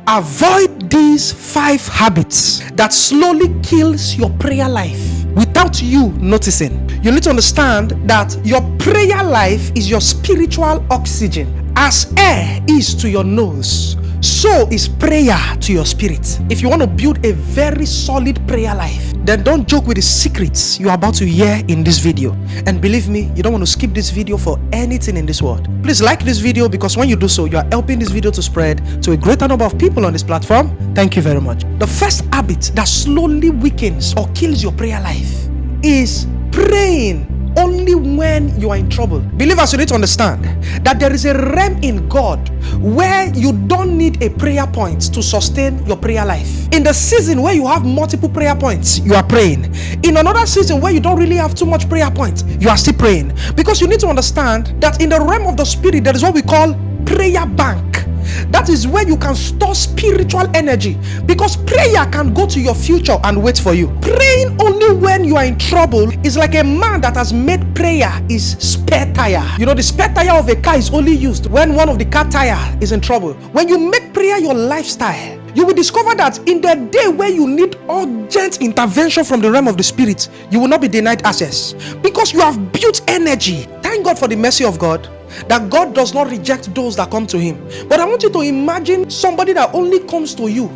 Avoid these 5 habits that slowly kills your prayer life without you noticing. You need to understand that your prayer life is your spiritual oxygen. As air is to your nose, so is prayer to your spirit. If you want to build a very solid prayer life, then don't joke with the secrets you are about to hear in this video. And believe me, you don't want to skip this video for anything in this world. Please like this video, because when you do so, you are helping this video to spread to a greater number of people on this platform. Thank you very much. The first habit that slowly weakens or kills your prayer life is praying only when you are in trouble. Believers, you need to understand that there is a realm in God where you don't need a prayer point to sustain your prayer life. In the season where you have multiple prayer points, you are praying. In another season where you don't really have too much prayer points, you are still praying. Because you need to understand that in the realm of the spirit, there is what we call prayer bank. That is where you can store spiritual energy, because prayer can go to your future and wait for you. Praying only when you are in trouble is like a man that has made prayer his spare tire. You know, the spare tire of a car is only used when one of the car tire is in trouble. When you make prayer your lifestyle, you will discover that in the day where you need urgent intervention from the realm of the spirit, you will not be denied access, because you have built energy. Thank God for the mercy of God, that God does not reject those that come to him. But I want you to imagine somebody that only comes to you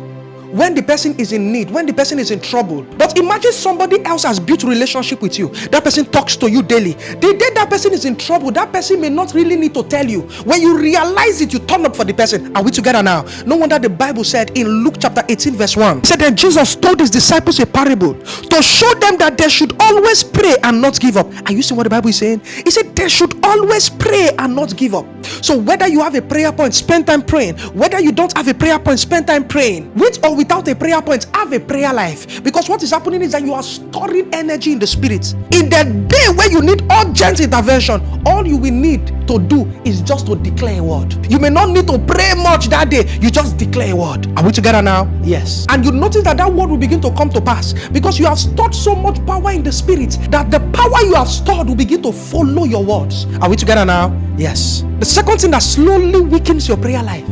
when the person is in need, when the person is in trouble. But imagine somebody else has built relationship with you. That person talks to you daily. The day that person is in trouble, that person may not really need to tell you. When you realize it, you turn up for the person. Are we together now? No wonder the Bible said in Luke chapter 18 verse 1, it said that Jesus told his disciples a parable to show them that they should always pray and not give up. Are you seeing what the Bible is saying? He said they should always pray and not give up. So whether you have a prayer point, spend time praying. Whether you don't have a prayer point, spend time praying. With or without a prayer point, have a prayer life. Because what is happening is that you are storing energy in the spirit. In the day where you need urgent intervention, all you will need to do is just to declare a word. You may not need to pray much that day. You just declare a word. Are we together now? Yes. And you notice that that word will begin to come to pass, because you have stored so much power in the spirit that the power you have stored will begin to follow your words. Are we together now? Yes. The second thing that slowly weakens your prayer life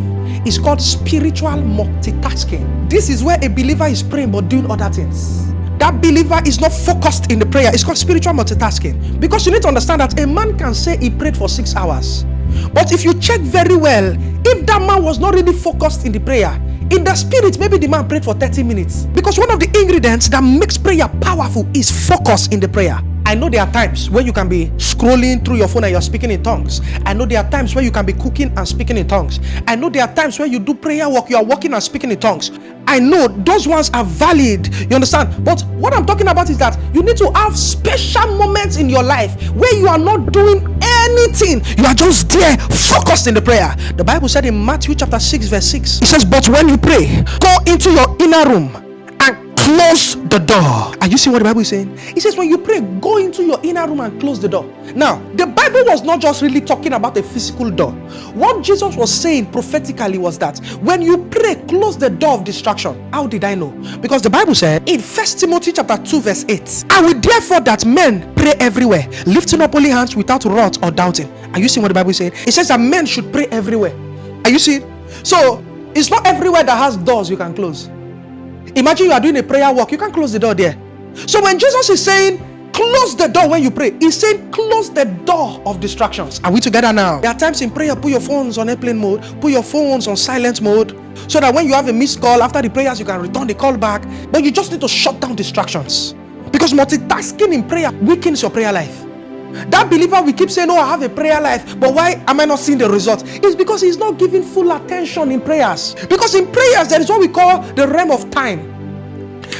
is called spiritual multitasking. This is where a believer is praying but doing other things. That believer is not focused in the prayer. It's called spiritual multitasking. Because you need to understand that a man can say he prayed for 6 hours, but if you check very well, if that man was not really focused in the prayer, in the spirit, maybe the man prayed for 30 minutes. Because one of the ingredients that makes prayer powerful is focus in the prayer. I know there are times where you can be scrolling through your phone and you're speaking in tongues. I know there are times where you can be cooking and speaking in tongues. I know there are times where you do prayer work, you are walking and speaking in tongues. I know those ones are valid, you understand? But what I'm talking about is that you need to have special moments in your life where you are not doing anything. You are just there, focused in the prayer. The Bible said in Matthew chapter 6 verse 6, it says, but when you pray, go into your inner room and close the door. Are you seeing what the Bible is saying? It says when you pray, go into your inner room and close the door. Now, the Bible was not just really talking about a physical door. What Jesus was saying prophetically was that when you pray, close the door of distraction. How did I know? Because the Bible said in 1 Timothy chapter 2 verse 8, I will therefore that men pray everywhere, lifting up holy hands without wrath or doubting. Are you seeing what the Bible is saying? It says that men should pray everywhere. Are you seeing? So it's not everywhere that has doors you can close. Imagine you are doing a prayer walk, you can't close the door there. So when Jesus is saying close the door when you pray, he's saying close the door of distractions. Are we together now? There are times in prayer, put your phones on airplane mode, put your phones on silent mode, so that when you have a missed call after the prayers, you can return the call back. But you just need to shut down distractions, because multitasking in prayer weakens your prayer life. That believer will keep saying, oh, I have a prayer life, but why am I not seeing the result? It's because he's not giving full attention in prayers. Because in prayers, there is what we call the realm of time.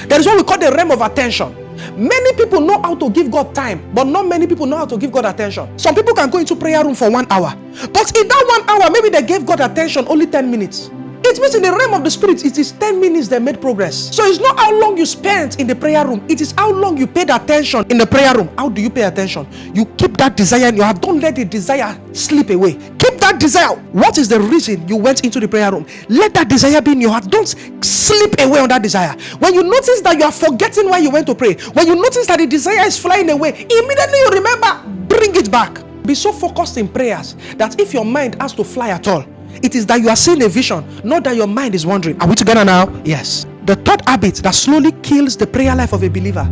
There is what we call the realm of attention. Many people know how to give God time, but not many people know how to give God attention. Some people can go into prayer room for 1 hour, but in that 1 hour, maybe they gave God attention only 10 minutes. It means in the realm of the spirit, it is 10 minutes they made progress. So it's not how long you spent in the prayer room, it is how long you paid attention in the prayer room. How do you pay attention? You keep that desire in your heart. Don't let the desire slip away. Keep that desire. What is the reason you went into the prayer room? Let that desire be in your heart. Don't slip away on that desire. When you notice that you are forgetting why you went to pray, when you notice that the desire is flying away, immediately you remember, bring it back. Be so focused in prayers that if your mind has to fly at all, It is that you are seeing a vision, not that your mind is wandering. Are we together now? Yes. The third habit that slowly kills the prayer life of a believer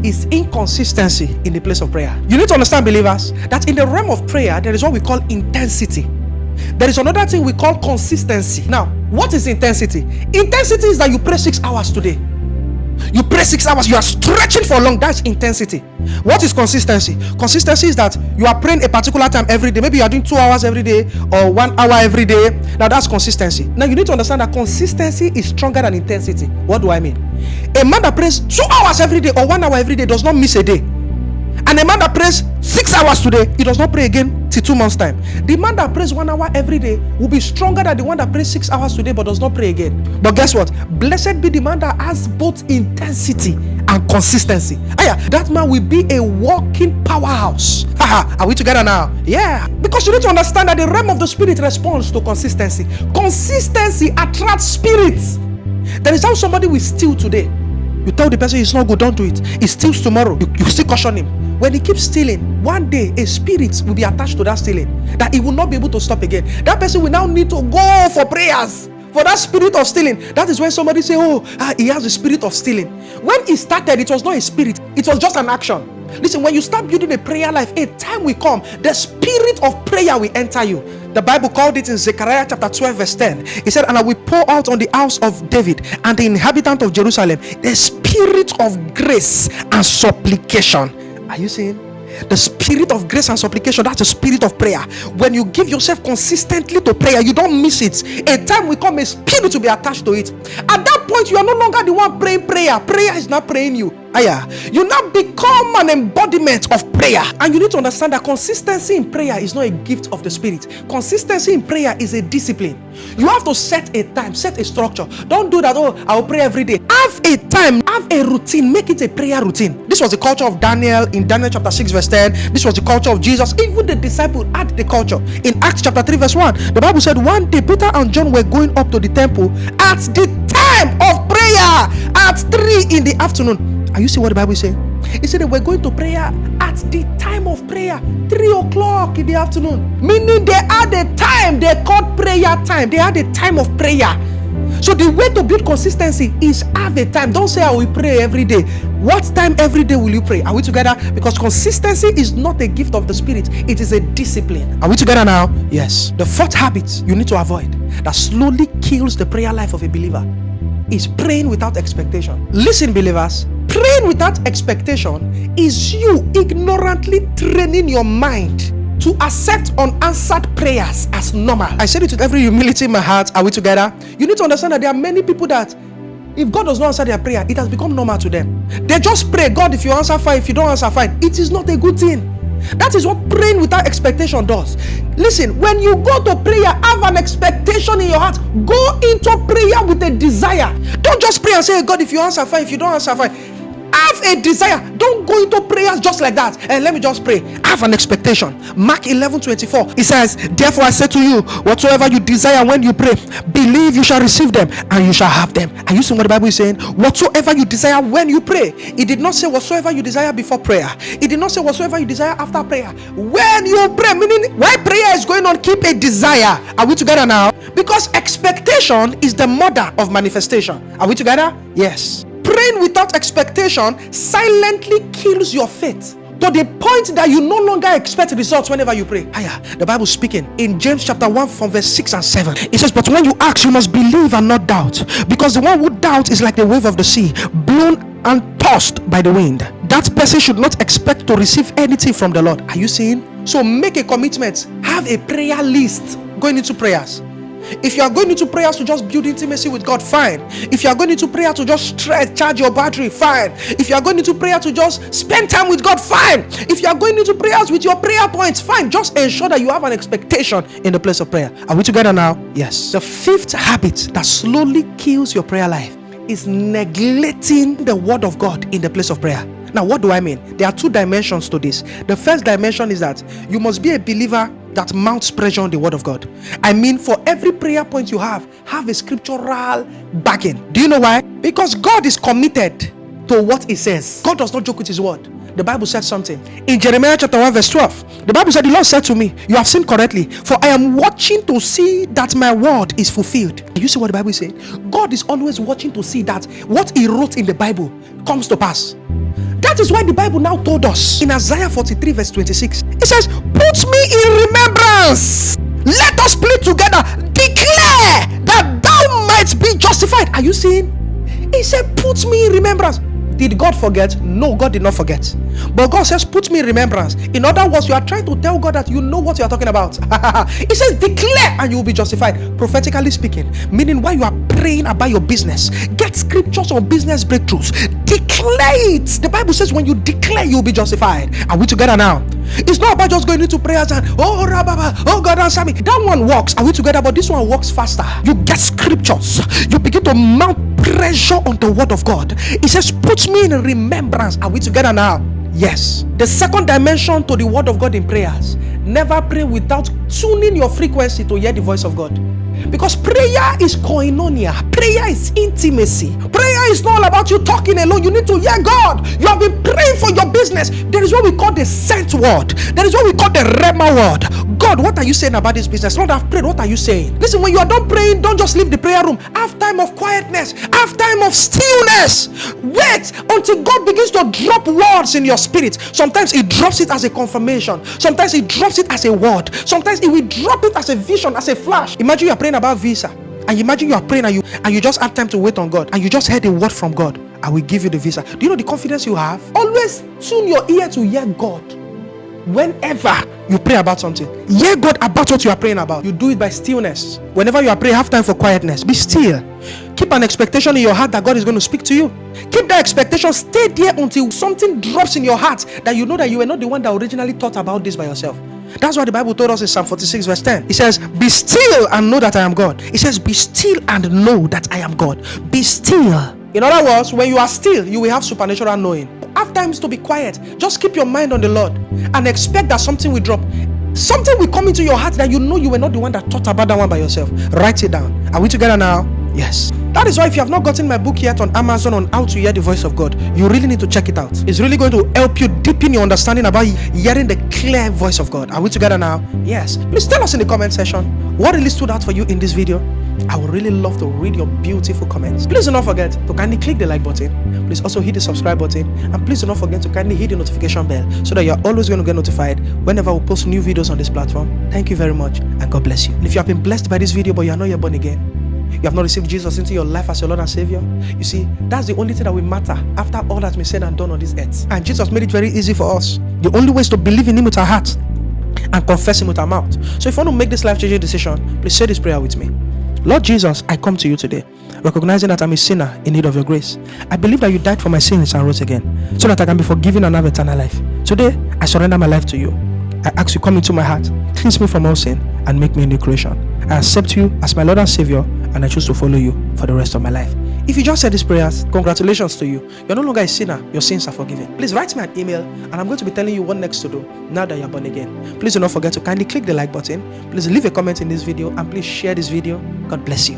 is inconsistency in the place of prayer. You need to understand, believers, that in the realm of prayer, there is what we call intensity. There is another thing we call consistency. Now, what is intensity? Intensity is that you pray 6 hours today. You pray 6 hours, you are stretching for long. That's intensity. What is consistency? Consistency is that you are praying a particular time every day. Maybe you are doing 2 hours every day or 1 hour every day. Now that's consistency. Now you need to understand that consistency is stronger than intensity. What do I mean? A man that prays 2 hours every day or 1 hour every day does not miss a day. And a man that prays 6 hours today, he does not pray again till 2 months' time. The man that prays 1 hour every day will be stronger than the one that prays 6 hours today but does not pray again. But guess what? Blessed be the man that has both intensity and consistency. That man will be a walking powerhouse. Are we together now? Yeah. Because you need to understand that the realm of the spirit responds to consistency. Consistency attracts spirits. There is how somebody will steal today. You tell the person it's not good, don't do it. He steals tomorrow. You still caution him. When he keeps stealing, one day a spirit will be attached to that stealing, that he will not be able to stop again. That person will now need to go for prayers for that spirit of stealing. That is when somebody say, he has the spirit of stealing. When he started, it was not a spirit, it was just an action. Listen, when you start building a prayer life, a time will come, the spirit of prayer will enter you. The Bible called it in Zechariah chapter 12 verse 10. It said, and I will pour out on the house of David and the inhabitant of Jerusalem the spirit of grace and supplication. Are you seeing? The spirit of grace and supplication, that's the spirit of prayer. When you give yourself consistently to prayer, you don't miss it. A time will come, a spirit will be attached to it. At that point, you are no longer the one praying prayer. Prayer is not praying you. You now become an embodiment of prayer. And you need to understand that consistency in prayer is not a gift of the spirit. Consistency in prayer is a discipline. You have to set a time, set a structure. Don't do that, I will pray every day. Have a time, have a routine, make it a prayer routine. This was the culture of Daniel in Daniel chapter 6 verse 10. This was the culture of Jesus. Even the disciples had the culture. In Acts chapter 3 verse 1, the Bible said one day Peter and John were going up to the temple at the time of prayer at 3 in the afternoon. Are you seeing what the Bible is saying? It said they were going to prayer at the time of prayer, 3 o'clock in the afternoon. Meaning they had a time, they called prayer time. They had a time of prayer. So the way to build consistency is have a time. Don't say I will pray every day. What time every day will you pray? Are we together? Because consistency is not a gift of the spirit, it is a discipline. Are we together now? Yes. The fourth habit you need to avoid that slowly kills the prayer life of a believer is praying without expectation. Listen, believers, praying without expectation is you ignorantly training your mind to accept unanswered prayers as normal. I said it with every humility in my heart. Are we together? You need to understand that there are many people that if God does not answer their prayer, it has become normal to them. They just pray, God, if you answer, fine. If you don't answer, fine. It is not a good thing. That is what praying without expectation does. Listen, when you go to prayer, have an expectation in your heart. Go into prayer with a desire. Don't just pray and say, God, if you answer, fine. If you don't answer, fine. Have a desire. Don't go into prayers just like that. And let me just pray. Have an expectation. Mark 11:24. It says, therefore I say to you, whatsoever you desire when you pray, believe you shall receive them and you shall have them. Are you seeing what the Bible is saying? Whatsoever you desire when you pray. It did not say whatsoever you desire before prayer. It did not say whatsoever you desire after prayer. When you pray, meaning while prayer is going on, keep a desire. Are we together now? Because expectation is the mother of manifestation. Are we together? Yes. Praying without expectation silently kills your faith to the point that you no longer expect results whenever you pray. The Bible speaking in James chapter 1 from verse 6 and 7. It says, but when you ask, you must believe and not doubt, because the one who doubts is like the wave of the sea, blown and tossed by the wind. That person should not expect to receive anything from the Lord. Are you seeing? So make a commitment. Have a prayer list going into prayers. If you are going into prayers to just build intimacy with God, fine. If you are going into prayer to just charge your battery, fine. If you are going into prayer to just spend time with God, fine. If you are going into prayers with your prayer points, fine. Just ensure that you have an expectation in the place of prayer. Are we together now? Yes. The fifth habit that slowly kills your prayer life is neglecting the word of God in the place of prayer. Now, what do I mean? There are two dimensions to this. The first dimension is that you must be a believer that mounts pressure on the word of God. I mean, for every prayer point you have a scriptural backing. Do you know why? Because God is committed to what he says. God does not joke with his word. the Bible said something. In Jeremiah chapter 1 verse 12, the Bible said, the Lord said to me, you have sinned correctly, for I am watching to see that my word is fulfilled. You see what the Bible is saying? God is always watching to see that what he wrote in the Bible comes to pass. That is why the Bible now told us in Isaiah 43 verse 26, it says, put me in remembrance, let us plead together, declare that thou might be justified. Are you seeing? He said, put me in remembrance. Did God forget? No, God did not forget. But God says, put me in remembrance. In other words, you are trying to tell God that you know what you are talking about. He says, declare and you will be justified. Prophetically speaking, meaning while you are praying about your business, get scriptures on business breakthroughs. Declare it. The Bible says, when you declare, you will be justified. Are we together now? It's not about just going into prayers and oh God answer me. That one works. Are we together? But this one works faster. You get scriptures. You begin to mount pressure on the word of God. It says, put me in remembrance. Are we together now? Yes. The second dimension to the word of God in prayers, never pray without tuning your frequency to hear the voice of God. Because prayer is koinonia. Prayer is intimacy. Prayer is not all about you talking alone. You need to hear God. You have been praying for your business. There is what we call the sent word. There is what we call the rhema word. God, what are you saying about this business? Lord, I've prayed. What are you saying? Listen, when you are done praying, don't just leave the prayer room. Have time of quietness. Have time of stillness. Wait until God begins to drop words in your spirit. Sometimes he drops it as a confirmation. Sometimes he drops it as a word. Sometimes he will drop it as a vision, as a flash. Imagine you are praying about visa, and imagine you are praying and you just have time to wait on God, and you just heard a word from God. I will give you the visa. Do you know the confidence you have? Always tune your ear to hear God. Whenever you pray about something, hear God about what you are praying about. You do it by stillness. Whenever you are praying, have time for quietness. Be still. Keep an expectation in your heart that God is going to speak to you. Keep that expectation. Stay there until something drops in your heart that you know that you were not the one that originally thought about this by yourself. That's why the Bible told us in Psalm 46 verse 10. It says, be still and know that I am God. It says, be still and know that I am God. Be still. In other words, when you are still, you will have supernatural knowing. Have times to be quiet. Just keep your mind on the Lord and expect that something will drop. Something will come into your heart that you know you were not the one that thought about that one by yourself. Write it down. Are we together now? Yes. That is why if you have not gotten my book yet on Amazon on how to hear the voice of God, you really need to check it out. It's really going to help you deepen your understanding about hearing the clear voice of God. Are we together now? Yes. Please tell us in the comment section what really stood out for you in this video. I would really love to read your beautiful comments. Please do not forget to kindly click the like button. Please also hit the subscribe button. And please do not forget to kindly hit the notification bell so that you're always going to get notified whenever we post new videos on this platform. Thank you very much and God bless you. And if you have been blessed by this video but you are not yet born again, you have not received Jesus into your life as your Lord and Savior, you see, that's the only thing that will matter after all that's been said and done on this earth. And Jesus made it very easy for us. The only way is to believe in him with our heart and confess him with our mouth. So if you want to make this life-changing decision, please say this prayer with me. Lord Jesus, I come to you today, recognizing that I'm a sinner in need of your grace. I believe that you died for my sins and rose again, so that I can be forgiven and have eternal life. Today, I surrender my life to you. I ask you come into my heart, cleanse me from all sin, and make me a new creation. I accept you as my Lord and Savior, and I choose to follow you for the rest of my life. If you just said these prayers, congratulations to you. You're no longer a sinner. Your sins are forgiven. Please write me an email, and I'm going to be telling you what next to do now that you're born again. Please do not forget to kindly click the like button. Please leave a comment in this video, and please share this video. God bless you.